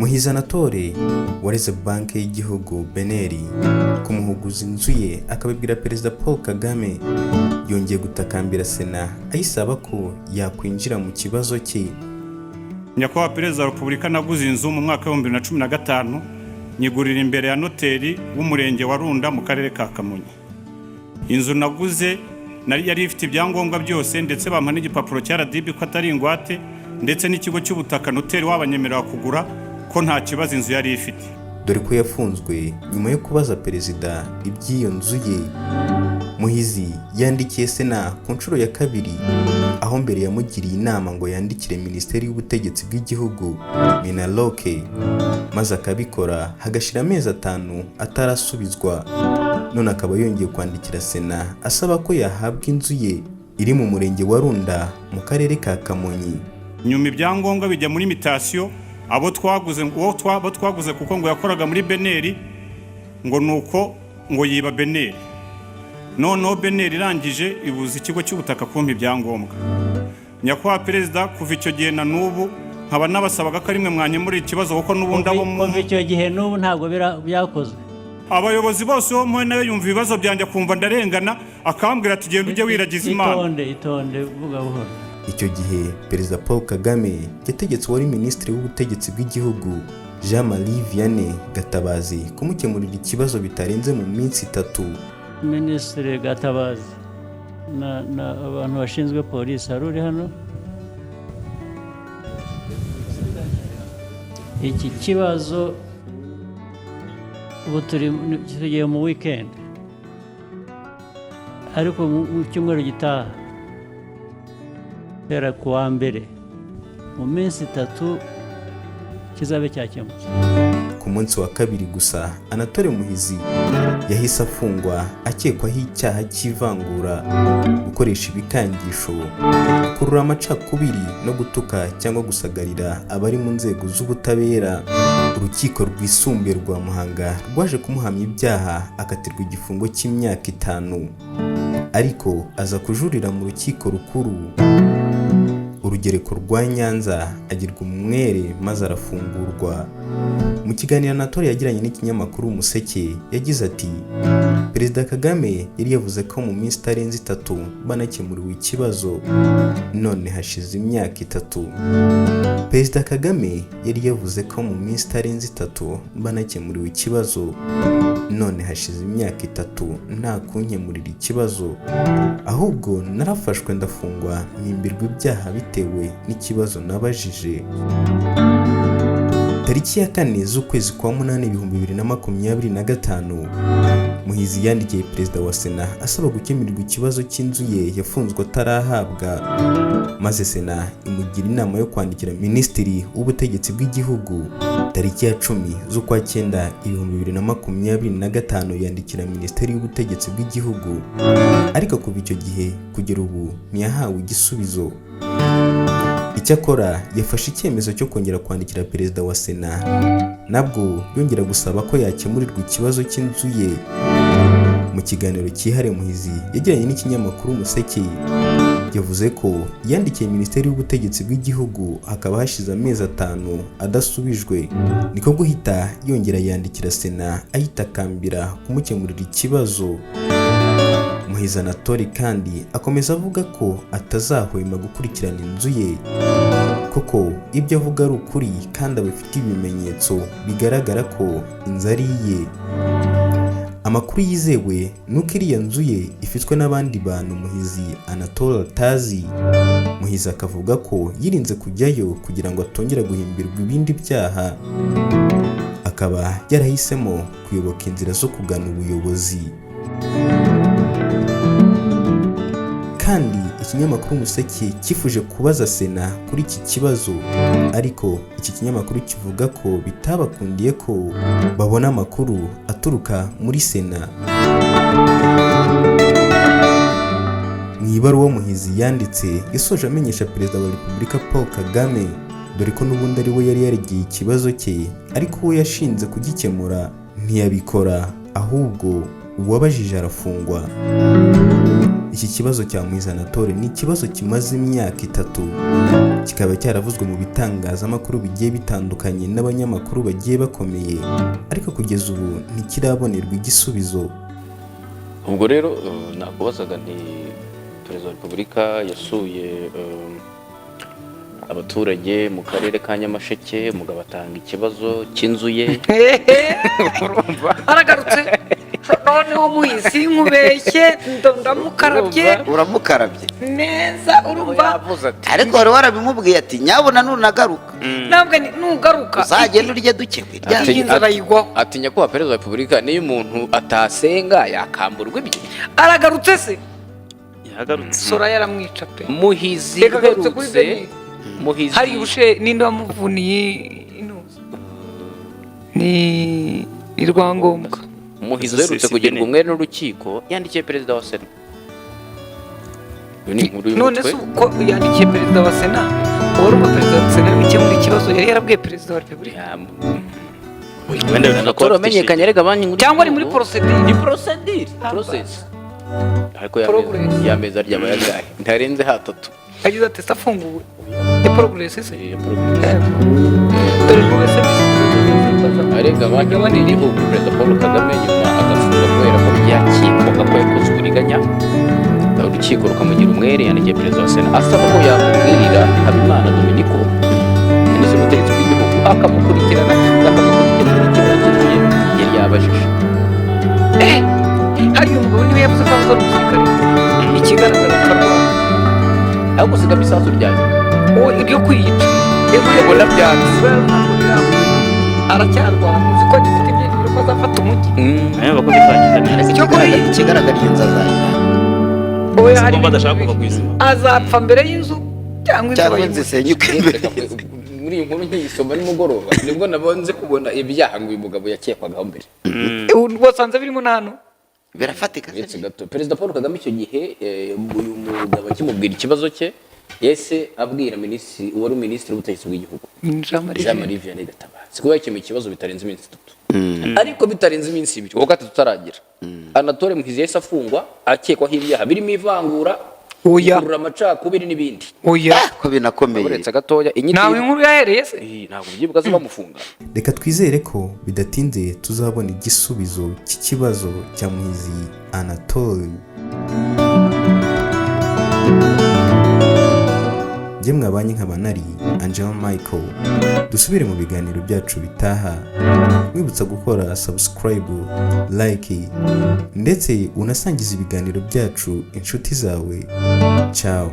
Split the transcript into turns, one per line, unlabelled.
Muhizanatore wareze banki y'igihugu Beneri kumuhuguza inzu ye akabibwira Perezida Paul Kagame yongeye gutakambira Sena ayisaba ko yakwinjira mu kibazo cye.
Nyakubahwa Perezida wa Repubulika naguze inzu mu mwaka wa 2015 nyigurira imbere ya noteri w'umurenge wa Runda mu karere ka Kamonyi. Inzu naguze yari ifite ibyangombwa byose ndetse bampa n'igipapuro cya RDB ko atari ingwate ndetse n'ikigo cy'ubutaka noteri wabanyemerera kugura ko nta kibazo inzu yari ifite.
Dore ko yafunzwe nyuma yo kubaza Perezida iby'iyo nzu ye. Muhizi yandikiye Sena ku nshuro ya kabiri, aho mbere yamugiriye inama ngo yandikire Minisiteri y'Ubutegetsi bw'Igihugu Minaloke, maze akabikora hagashira amezi 5 atarasubizwa. None akaba yongeye kwandikira Sena asaba ko yahabwa inzu ye iri mu murenge wa Runda mu karere ka Kamonyi.
Nyuma ibyangombwa bijya muri mitasiyo abo twaguze kuko ngo yakoraga muri Beneri ngo nuko ngo yiba Beneri. Noneho Beneri irangije ibuza ikigo cy'ubutaka kumpa ibyangombwa. Nyakubahwa Perezida kuva icyo gihe na n'ubu nkaba nabasabaga ko rimwe mwanyemura ikibazo kuko n'ubundi abo
kuva icyo gihe n'ubu ntabwo byakozwe.
Abayobozi bose bo mwe nayo yumva ibibazo byanjye kumva ndarengana akambwira ati genda ujye wiragiza Imana.
Itonde vuga buhoro.
Icyo gihe Perezida Paul Kagame yategetse wari Minisitiri w'Ubutegetsi bw'Igihugu Jean-Marie Vianney Gutabaza kumukemurira ikibazo bitarenze mu minsi 3.
Minisitiri Gutabaza na abantu bashinzwe polisi haruri hano. Iki kibazo ubu tugiye mu weekend, ariko mu cyumweru gitaha tera kuwa mbere mu minsi 3 kizabe cyakemutse.
Ku munsi wa kabiri gusa Anatole Muhizi yahise afungwa akekwaho icyaha cy'ivangura, gukoresha ibikangisho, kurura amacakubiri no gutuka cyangwa gusagarira abari mu nzego z'ubutabera. Urukiko rwisumbuye rwa Muhanga rwaje kumuhamya ibyaha akatirwa igifungo cy'imyaka 5, ariko aza kujurira mu rukiko rukuru. Urugereko rwa Nyanza agirwa umwere maze arafungurwa. Mu kiganiro Anatole yagiranye n'ikinyamakuru Umuseke yagize ati Perezida Kagame yari yavuze ko mu minsi itarenze 3 banakemuriwe ikibazo, none hashize imyaka 3. Perezida Kagame yari yavuze ko mu minsi itarenze 3 banakemuriwe ikibazo, none hashize imyaka 3 nta kunkemurira ikibazo, ahubwo narafashwe ndafungwa mpimbirwa ibyaha bitewe n'ikibazo nabajije. Tariki ya 4 z'ukwezi kwa 8 2025 Muhizi yandikiye Perezida wa Sena asaba gukemurirwa ikibazo cy'inzu ye yafunzwe atarahabwa, maze Sena imugira inama yo kwandikira Minisitiri w'Ubutegetsi bw'Igihugu. Tariki ya 10 z'ukwa 9 2025 yandikira Minisiteri y'Ubutegetsi bw'Igihugu, ariko kuva icyo gihe kugera ubu ntiyahawe igisubizo. Icyakora yafashe icyemezo cyo kongera kwandikira Perezida wa Sena, nabwo yongera gusaba ko yakemurirwa ikibazo cy'inzu ye. Mu kiganiro cyihariye Muhizi yagiranye n'ikinyamakuru Umuseke yavuze ko yandikiye Minisiteri y'Ubutegetsi bw'Igihugu hakaba hashize amezi 5 adasubijwe, niko guhita yongera yandikira Sena ayitakambira kumukemurira ikibazo. Muhizanatore kandi akomeza avuga ko atazahwema gukurikirana inzu ye, koko ibyo avuga ari ukuri kandi abafite ibimenyetso bigaragara ko inzu ari iye. Amakuru yizewe nuko iriya nzu ye ifitwe n'abandi bantu Muhizi Anatole atazi. Muhizi akavuga ko yirinze kujyayo kugira ngo atongera guhimbirwa ibindi byaha, akaba yarahisemo kuyoboka inzira zo kugana ubuyobozi. Kandi ikinyamakuru Umuseke cyifuje kubaza Sena kuri iki kibazo, ariko iki kinyamakuru kivuga ko bitabakundiye ko babona amakuru aturuka muri Sena. Mu ibaruwa Muhizi yanditse yasoje amenyesha Perezida wa Repubulika Paul Kagame, dore ko n'ubundi ari we yari yaragiye ikibazo cye, ariko we yashinze kugikemura ntiyabikora, ahubwo uwabajije arafungwa. Iki kibazo cya Muhizi Anatole ni ikibazo kimaze imyaka 3 kikaba cyaravuzwe mu bitangazamakuru bigiye bitandukanye n'abanyamakuru bagiye bakomeye, ariko kugeza ubu ntikirabonerwa igisubizo.
Ubwo rero nakubazaga nti Perezida wa Repubulika yasuye abaturage mu karere ka Nyamasheke, umugabo atanga ikibazo cy'inzu ye.
Aragarutse noneho Muhizi nkubeshye ndamukarabye.
Uramukarabye
neza urumva,
ariko wari warabimubwiye ati nyabona nunagaruka
ntabwo nugaruka
uzagenda urye dukekwe
inzara yigwaho.
Ati nyakubahwa Perezida wa Repubulika, niyo umuntu atasenga yakamburwa ibye.
Aragarutse se
yagarutse
Sora yaramwica pe.
Muhizi uherutse Muhizi
hari ubushe ninde wamuvuniye inuza ni Rwangombwa.
Muhizi uherutse kugirwa umwere n'urukiko yandikiye Perezida wa Sena.
None se uko yandikiye Perezida wa Sena, wari Perezida wa Sena w'ikemura ikibazo yari yarabwiye Perezida wa Repubulika.
Anatole amenyekanye arega banki nkuru
cyangwa ari muri procedure.
Ni process. Ariko yameza ryaba yagaye ntarenze hatatu.
Yagize ati afunguwe ni progress se
arega banki y'igihugu Perezida Paul Kagame nyuma agafunga kubera ko byakekwaga ko yakoze uburiganya. Urukiko rukamugira umwere yandikiye Perezida wa Sena asaba ko yamubwirira Habimana Dominiko minisitiri w'ubutegetsi bw'igihugu akamukurikirana ikibazo yari yabajije.
hari umugabo niwe yavuze ko avuze umusirikare ikigaragara karwana
aho gusiga bisasu ryaje
iryo kwiyica
ubona byatse
aracyarwana uzi ko gifite ibyiringiro ko azafata umujyi.
aya bako bitangiza
icyo kuri
ikigaragara inzu azajya
oya hari
badashaka kuva ku izima
azapfa mbere y'inzu cyangwa
inzu isenyuka imbere.
muri iyi nkuru nk'iyisoma nimugoroba nibwo nabonze kubona ibyaha ngo uyu mugabo yakekwagaho mbere.
wasanze birimo nano
birafatika
ndetse gato Perezida Paul Kagame icyo gihe uyu mugabo akimubwira ikibazo cye yese abwira minisitiri wari minisitiri w'ubutegetsi bw'igihugu Jean Marie Vianney Gutabaza ko yakemuye ikibazo bitarenze iminsi 3 ariko bitarenze iminsi 2 uwo gatatu tutaragira. Anatole Muhizi yese afungwa akekwaho ibyaha birimo ivangura kurura amacakubiri n'ibindi.
Oya
ko binakomeye
uretse gatoya
nawe inkuru yahereye se
ntabwo byibuka zo bamufunga.
Reka twizere ko bidatinze tuzabona igisubizo cy'ikibazo cya Muhizi Anatole. Jye mwabanye nk'abanari Angel Michael. Dusubire mu biganiro byacu bitaha. Mwibutsa gukora subscribe, like ndetse unasangiza ibiganiro byacu inshuti zawe. Ciao.